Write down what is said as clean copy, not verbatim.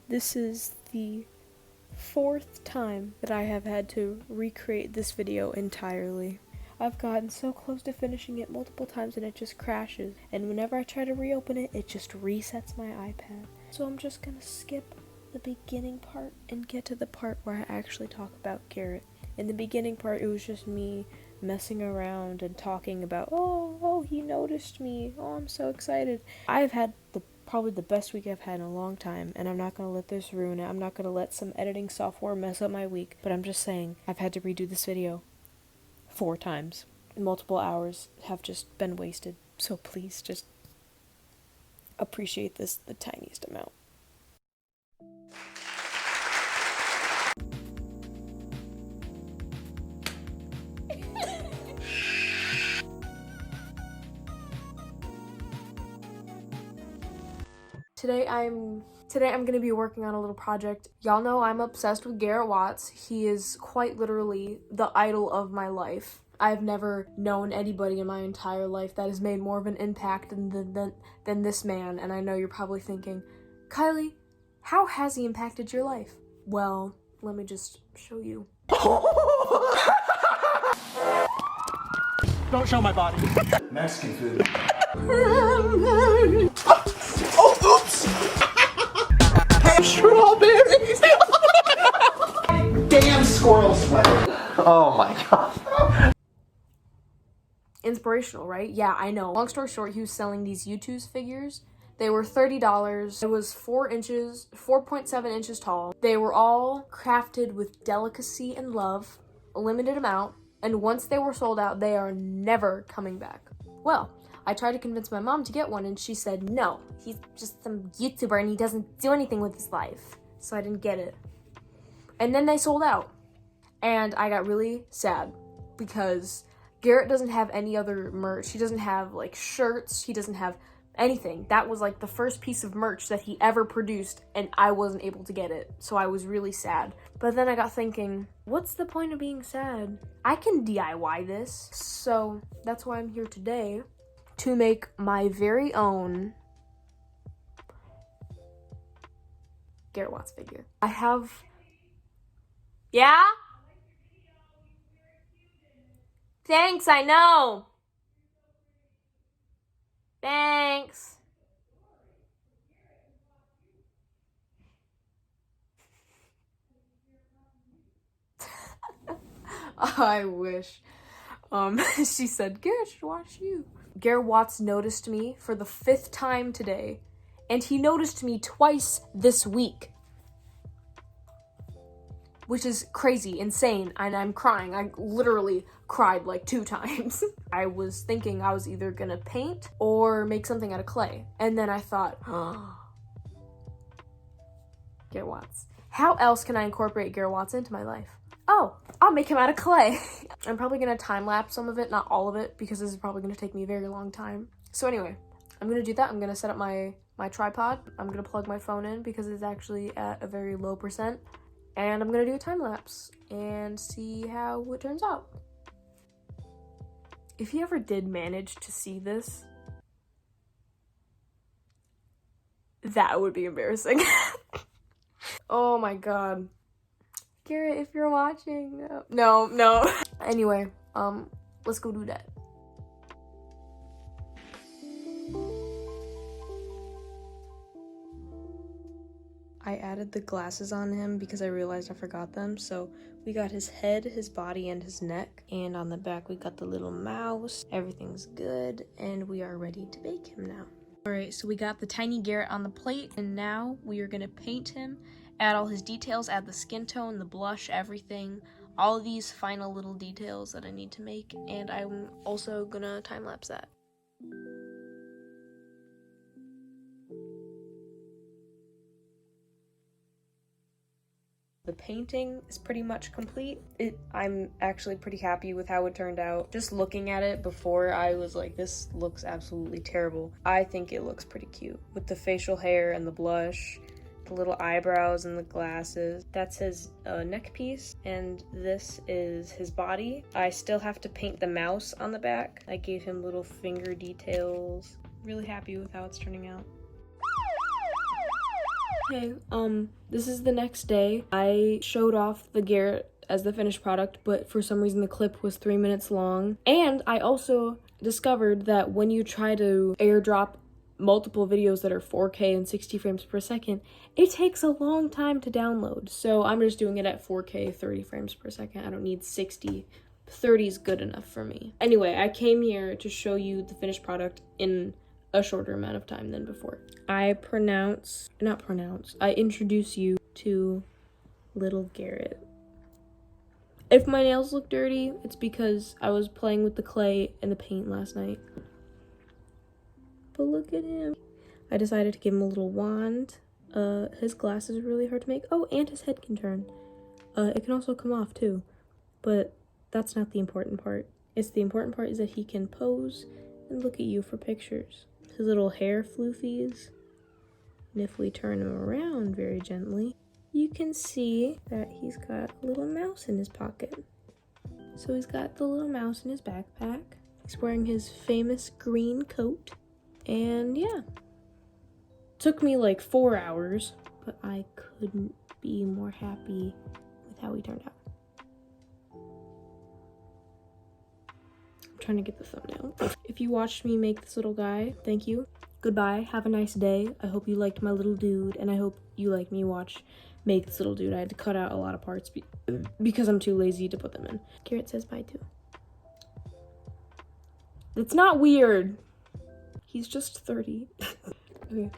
This is the 4th time that I have had to recreate this video entirely. I've gotten so close to finishing it multiple times and it just crashes. And whenever I try to reopen it, it just resets my iPad. So I'm just gonna skip the beginning part and get to the part where I actually talk about Garrett. In the beginning part, it was just me messing around and talking about, oh, he noticed me. Oh, I'm so excited. I've had probably the best week I've had in a long time, and I'm not going to let this ruin it. I'm not going to let some editing software mess up my week, but I'm just saying, I've had to redo this video 4 times. Multiple hours have just been wasted, so please just appreciate this the tiniest amount. Today I'm going to be working on a little project. Y'all know I'm obsessed with Garrett Watts. He is quite literally the idol of my life. I've never known anybody in my entire life that has made more of an impact than this man, and I know you're probably thinking, Kylie, how has he impacted your life? Well, let me just show you. Don't show my body. Mexican food. Oh, oops! Strawberries! Damn squirrel sweater. Oh my god. Inspirational, right? Yeah, I know. Long story short, he was selling these U2's figures. They were $30. It was 4.7 inches tall. They were all crafted with delicacy and love, a limited amount, and once they were sold out, they are never coming back. Well, I tried to convince my mom to get one, and she said, no, he's just some YouTuber and he doesn't do anything with his life. So I didn't get it. And then they sold out. And I got really sad because Garrett doesn't have any other merch. He doesn't have like shirts. He doesn't have anything. That was like the first piece of merch that he ever produced, and I wasn't able to get it. So I was really sad. But then I got thinking, what's the point of being sad? I can DIY this. So that's why I'm here today, to make my very own Garrett Watts figure. I have... Yeah? Thanks, I know. Thanks. I wish. She said, Garrett should watch you. Garrett Watts noticed me for the 5th time today, and he noticed me twice this week. Which is crazy, insane, and I'm crying. I literally cried like 2 times. I was thinking I was either gonna paint or make something out of clay. And then I thought, Garrett Watts. How else can I incorporate Garrett Watts into my life? Oh, I'll make him out of clay. I'm probably gonna time-lapse some of it, not all of it, because this is probably gonna take me a very long time. So anyway, I'm gonna do that. I'm gonna set up my tripod. I'm gonna plug my phone in because it's actually at a very low %. And I'm gonna do a time-lapse and see how it turns out. If you ever did manage to see this, that would be embarrassing. Oh my god. Garrett, if you're watching, no. Anyway, let's go do that. I added the glasses on him because I realized I forgot them. So we got his head, his body, and his neck. And on the back, we got the little mouse. Everything's good, and we are ready to bake him now. All right, so we got the tiny Garrett on the plate, and now we are gonna paint him, add all his details, add the skin tone, the blush, everything, all of these final little details that I need to make, and I'm also gonna time-lapse that. The painting is pretty much complete. I'm actually pretty happy with how it turned out. Just looking at it before, I was like, this looks absolutely terrible. I think it looks pretty cute with the facial hair and the blush, the little eyebrows and the glasses. That's his neck piece, and this is his body. I still have to paint the mouse on the back. I gave him little finger details. Really happy with how it's turning out. Hey, this is the next day. I showed off the Garrett as the finished product, but for some reason the clip was 3 minutes long. And I also discovered that when you try to airdrop multiple videos that are 4K and 60 frames per second, it takes a long time to download. So I'm just doing it at 4K, 30 frames per second. I don't need 60. 30 is good enough for me. Anyway, I came here to show you the finished product in a shorter amount of time than before. I introduce you to little Garrett. If my nails look dirty, it's because I was playing with the clay and the paint last night. But look at him. I decided to give him a little wand. His glasses are really hard to make. Oh, and his head can turn. It can also come off too. But that's not the important part. The important part is that he can pose and look at you for pictures. His little hair floofies. And if we turn him around very gently, you can see that he's got a little mouse in his pocket. So he's got the little mouse in his backpack. He's wearing his famous green coat. And yeah. Took me like 4 hours, but I couldn't be more happy with how he turned out. I'm trying to get the thumbnail. If you watched me make this little guy, thank you. Goodbye, have a nice day. I hope you liked my little dude, and I hope you like me make this little dude. I had to cut out a lot of parts because I'm too lazy to put them in. Garrett says bye too. It's not weird. He's just 30. Okay.